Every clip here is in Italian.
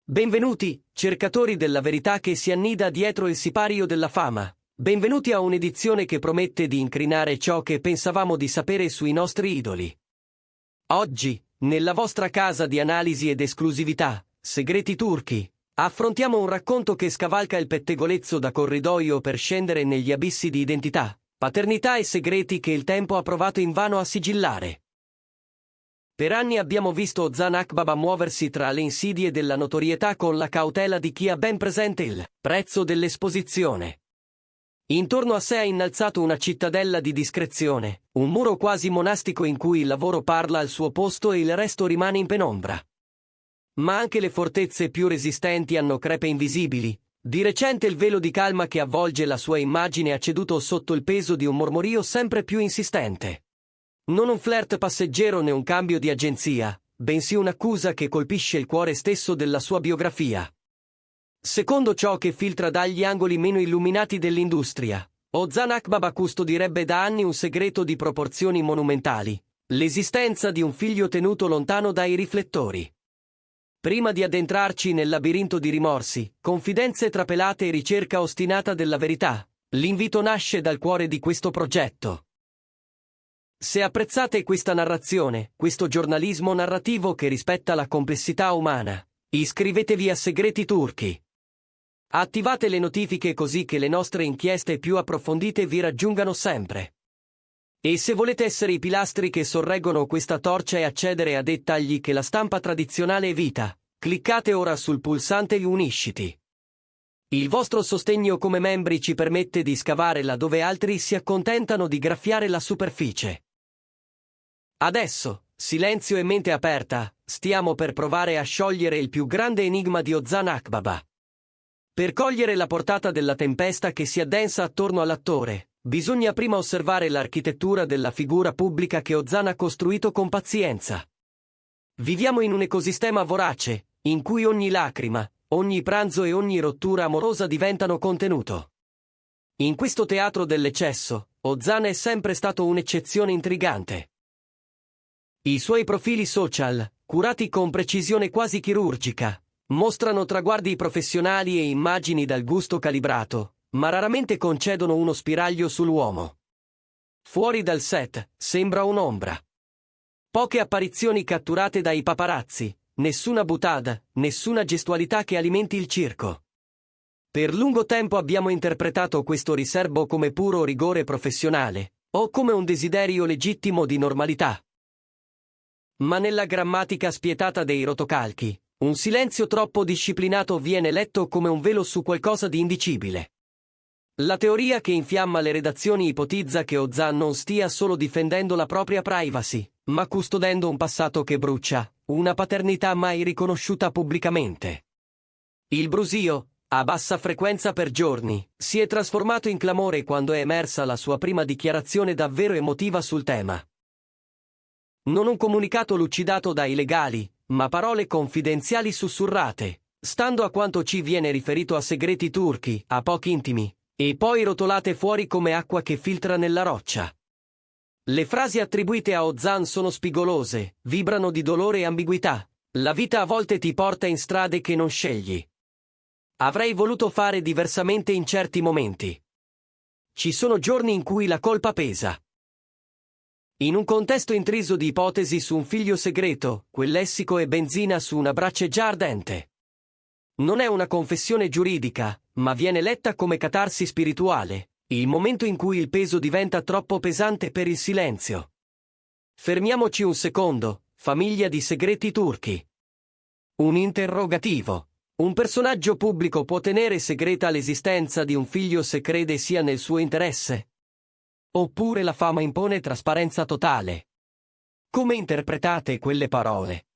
Benvenuti, cercatori della verità che si annida dietro il sipario della fama. Benvenuti a un'edizione che promette di incrinare ciò che pensavamo di sapere sui nostri idoli. Oggi, nella vostra casa di analisi ed esclusività, Segreti Turchi, affrontiamo un racconto che scavalca il pettegolezzo da corridoio per scendere negli abissi di identità, paternità e segreti che il tempo ha provato invano a sigillare. Per anni abbiamo visto Ozan Akbaba muoversi tra le insidie della notorietà con la cautela di chi ha ben presente il prezzo dell'esposizione. Intorno a sé ha innalzato una cittadella di discrezione, un muro quasi monastico in cui il lavoro parla al suo posto e il resto rimane in penombra. Ma anche le fortezze più resistenti hanno crepe invisibili. Di recente il velo di calma che avvolge la sua immagine ha ceduto sotto il peso di un mormorio sempre più insistente. Non un flirt passeggero né un cambio di agenzia, bensì un'accusa che colpisce il cuore stesso della sua biografia. Secondo ciò che filtra dagli angoli meno illuminati dell'industria, Ozan Akbaba custodirebbe da anni un segreto di proporzioni monumentali, l'esistenza di un figlio tenuto lontano dai riflettori. Prima di addentrarci nel labirinto di rimorsi, confidenze trapelate e ricerca ostinata della verità, l'invito nasce dal cuore di questo progetto. Se apprezzate questa narrazione, questo giornalismo narrativo che rispetta la complessità umana, iscrivetevi a Segreti Turchi. Attivate le notifiche così che le nostre inchieste più approfondite vi raggiungano sempre. E se volete essere i pilastri che sorreggono questa torcia e accedere a dettagli che la stampa tradizionale evita, cliccate ora sul pulsante Unisciti. Il vostro sostegno come membri ci permette di scavare laddove altri si accontentano di graffiare la superficie. Adesso, silenzio e mente aperta, stiamo per provare a sciogliere il più grande enigma di Ozan Akbaba. Per cogliere la portata della tempesta che si addensa attorno all'attore, bisogna prima osservare l'architettura della figura pubblica che Ozan ha costruito con pazienza. Viviamo in un ecosistema vorace, in cui ogni lacrima, ogni pranzo e ogni rottura amorosa diventano contenuto. In questo teatro dell'eccesso, Ozan è sempre stato un'eccezione intrigante. I suoi profili social, curati con precisione quasi chirurgica, mostrano traguardi professionali e immagini dal gusto calibrato, ma raramente concedono uno spiraglio sull'uomo. Fuori dal set, sembra un'ombra. Poche apparizioni catturate dai paparazzi, nessuna boutade, nessuna gestualità che alimenti il circo. Per lungo tempo abbiamo interpretato questo riserbo come puro rigore professionale, o come un desiderio legittimo di normalità. Ma nella grammatica spietata dei rotocalchi, un silenzio troppo disciplinato viene letto come un velo su qualcosa di indicibile. La teoria che infiamma le redazioni ipotizza che Ozan non stia solo difendendo la propria privacy, ma custodendo un passato che brucia, una paternità mai riconosciuta pubblicamente. Il brusio, a bassa frequenza per giorni, si è trasformato in clamore quando è emersa la sua prima dichiarazione davvero emotiva sul tema. Non un comunicato lucidato dai legali, ma parole confidenziali sussurrate, stando a quanto ci viene riferito a Segreti Turchi, a pochi intimi, e poi rotolate fuori come acqua che filtra nella roccia. Le frasi attribuite a Ozan sono spigolose, vibrano di dolore e ambiguità. La vita a volte ti porta in strade che non scegli. Avrei voluto fare diversamente in certi momenti. Ci sono giorni in cui la colpa pesa. In un contesto intriso di ipotesi su un figlio segreto, quel lessico è benzina su una brace già ardente. Non è una confessione giuridica, ma viene letta come catarsi spirituale, il momento in cui il peso diventa troppo pesante per il silenzio. Fermiamoci un secondo, famiglia di Segreti Turchi. Un interrogativo. Un personaggio pubblico può tenere segreta l'esistenza di un figlio se crede sia nel suo interesse? Oppure la fama impone trasparenza totale? Come interpretate quelle parole?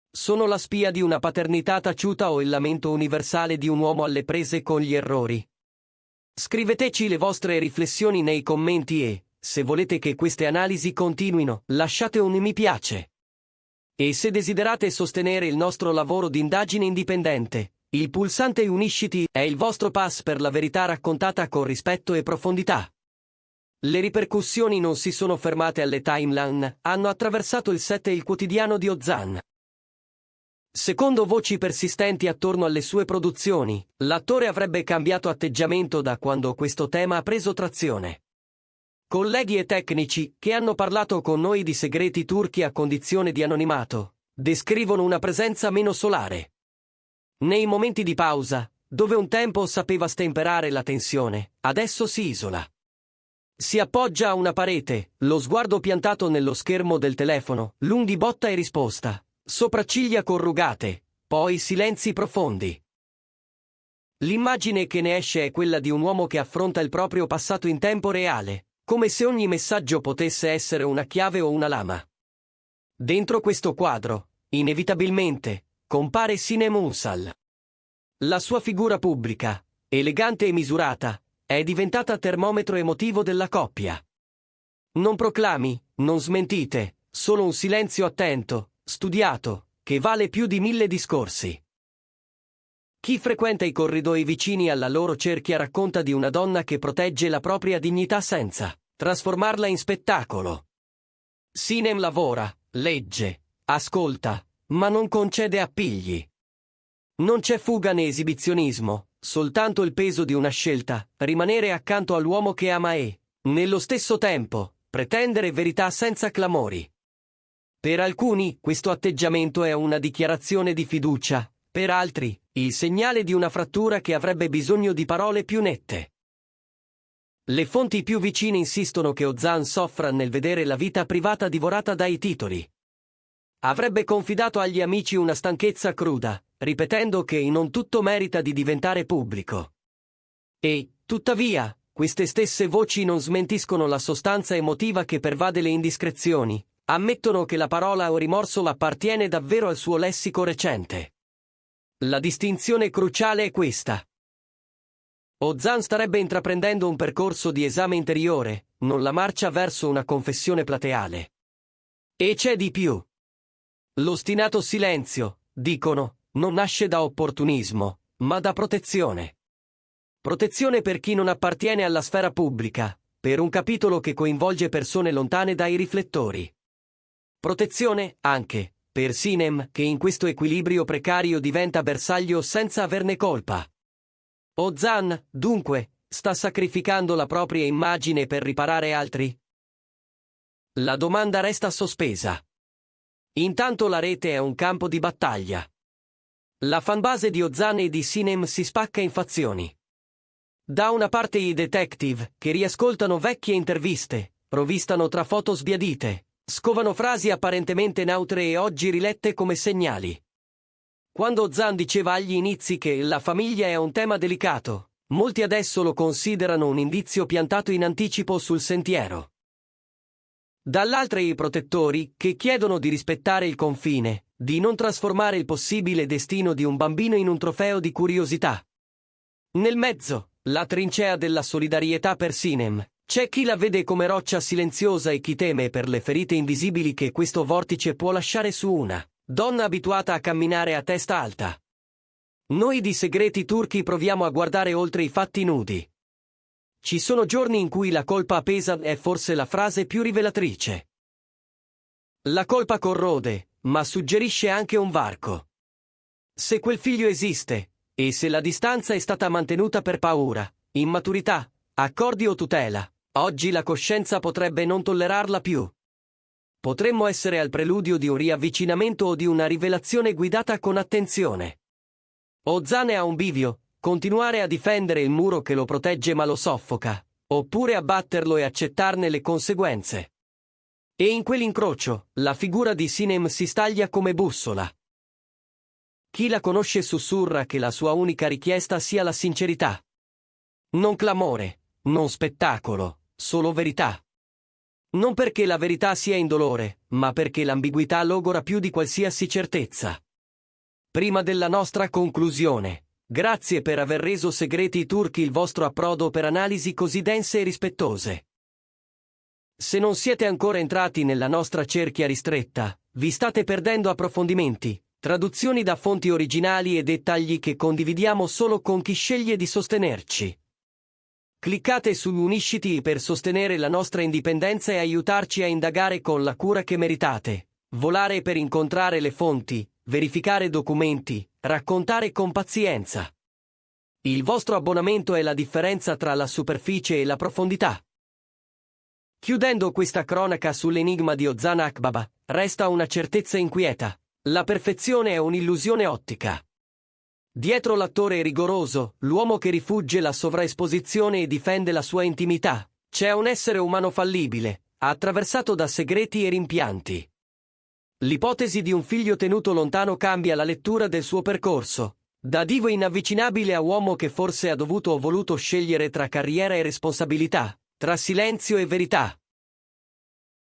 Sono la spia di una paternità taciuta o il lamento universale di un uomo alle prese con gli errori? Scriveteci le vostre riflessioni nei commenti e, se volete che queste analisi continuino, lasciate un mi piace. E se desiderate sostenere il nostro lavoro di indagine indipendente, il pulsante Unisciti è il vostro pass per la verità raccontata con rispetto e profondità. Le ripercussioni non si sono fermate alle timeline, hanno attraversato il set e il quotidiano di Ozan. Secondo voci persistenti attorno alle sue produzioni, l'attore avrebbe cambiato atteggiamento da quando questo tema ha preso trazione. Colleghi e tecnici, che hanno parlato con noi di segreti turchi a condizione di anonimato, descrivono una presenza meno solare. Nei momenti di pausa, dove un tempo sapeva stemperare la tensione, adesso si isola. Si appoggia a una parete, lo sguardo piantato nello schermo del telefono, lunghi botta e risposta, sopracciglia corrugate, poi silenzi profondi. L'immagine che ne esce è quella di un uomo che affronta il proprio passato in tempo reale, come se ogni messaggio potesse essere una chiave o una lama. Dentro questo quadro, inevitabilmente, compare Sinem Ünsal. La sua figura pubblica, elegante e misurata, è diventata termometro emotivo della coppia. Non proclami, non smentite, solo un silenzio attento, studiato, che vale più di 1000 discorsi. Chi frequenta i corridoi vicini alla loro cerchia racconta di una donna che protegge la propria dignità senza trasformarla in spettacolo. Sinem lavora, legge, ascolta, ma non concede appigli. Non c'è fuga né esibizionismo, soltanto il peso di una scelta, rimanere accanto all'uomo che ama e, nello stesso tempo, pretendere verità senza clamori. Per alcuni, questo atteggiamento è una dichiarazione di fiducia, per altri, il segnale di una frattura che avrebbe bisogno di parole più nette. Le fonti più vicine insistono che Ozan soffra nel vedere la vita privata divorata dai titoli. Avrebbe confidato agli amici una stanchezza cruda, ripetendo che non tutto merita di diventare pubblico. E, tuttavia, queste stesse voci non smentiscono la sostanza emotiva che pervade le indiscrezioni, ammettono che la parola o rimorso appartiene davvero al suo lessico recente. La distinzione cruciale è questa. Ozan starebbe intraprendendo un percorso di esame interiore, non la marcia verso una confessione plateale. E c'è di più. L'ostinato silenzio, dicono, non nasce da opportunismo, ma da protezione. Protezione per chi non appartiene alla sfera pubblica, per un capitolo che coinvolge persone lontane dai riflettori. Protezione, anche, per Sinem, che in questo equilibrio precario diventa bersaglio senza averne colpa. Ozan, dunque, sta sacrificando la propria immagine per riparare altri? La domanda resta sospesa. Intanto la rete è un campo di battaglia. La fanbase di Ozan e di Sinem si spacca in fazioni. Da una parte i detective, che riascoltano vecchie interviste, rovistano tra foto sbiadite, scovano frasi apparentemente neutre e oggi rilette come segnali. Quando Ozan diceva agli inizi che la famiglia è un tema delicato, molti adesso lo considerano un indizio piantato in anticipo sul sentiero. Dall'altra i protettori, che chiedono di rispettare il confine, di non trasformare il possibile destino di un bambino in un trofeo di curiosità. Nel mezzo, la trincea della solidarietà per Sinem. C'è chi la vede come roccia silenziosa e chi teme per le ferite invisibili che questo vortice può lasciare su una donna abituata a camminare a testa alta. Noi di Segreti Turchi proviamo a guardare oltre i fatti nudi. Ci sono giorni in cui la colpa pesa è forse la frase più rivelatrice. La colpa corrode, ma suggerisce anche un varco. Se quel figlio esiste, e se la distanza è stata mantenuta per paura, immaturità, accordi o tutela, oggi la coscienza potrebbe non tollerarla più. Potremmo essere al preludio di un riavvicinamento o di una rivelazione guidata con attenzione. Ozan è a un bivio, continuare a difendere il muro che lo protegge ma lo soffoca, oppure abbatterlo e accettarne le conseguenze. E in quell'incrocio, la figura di Sinem si staglia come bussola. Chi la conosce sussurra che la sua unica richiesta sia la sincerità. Non clamore, non spettacolo, solo verità. Non perché la verità sia indolore, ma perché l'ambiguità logora più di qualsiasi certezza. Prima della nostra conclusione, grazie per aver reso Segreti Turchi il vostro approdo per analisi così dense e rispettose. Se non siete ancora entrati nella nostra cerchia ristretta, vi state perdendo approfondimenti, traduzioni da fonti originali e dettagli che condividiamo solo con chi sceglie di sostenerci. Cliccate su Unisciti per sostenere la nostra indipendenza e aiutarci a indagare con la cura che meritate, volare per incontrare le fonti, verificare documenti, raccontare con pazienza. Il vostro abbonamento è la differenza tra la superficie e la profondità. Chiudendo questa cronaca sull'enigma di Ozan Akbaba, resta una certezza inquieta. La perfezione è un'illusione ottica. Dietro l'attore rigoroso, l'uomo che rifugge la sovraesposizione e difende la sua intimità, c'è un essere umano fallibile, attraversato da segreti e rimpianti. L'ipotesi di un figlio tenuto lontano cambia la lettura del suo percorso, da divo inavvicinabile a uomo che forse ha dovuto o voluto scegliere tra carriera e responsabilità, tra silenzio e verità.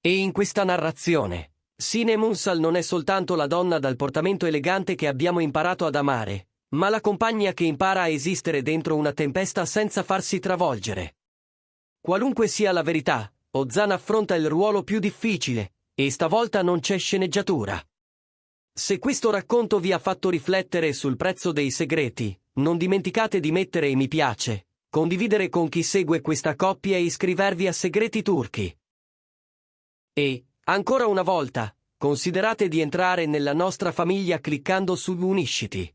E in questa narrazione, Sine Munsal non è soltanto la donna dal portamento elegante che abbiamo imparato ad amare, ma la compagna che impara a esistere dentro una tempesta senza farsi travolgere. Qualunque sia la verità, Ozan affronta il ruolo più difficile, e stavolta non c'è sceneggiatura. Se questo racconto vi ha fatto riflettere sul prezzo dei segreti, non dimenticate di mettere mi piace, condividere con chi segue questa coppia e iscrivervi a Segreti Turchi. E, ancora una volta, considerate di entrare nella nostra famiglia cliccando su Unisciti.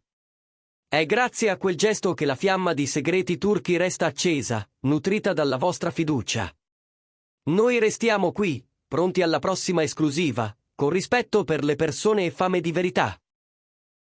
È grazie a quel gesto che la fiamma di Segreti Turchi resta accesa, nutrita dalla vostra fiducia. Noi restiamo qui, pronti alla prossima esclusiva, con rispetto per le persone e fame di verità.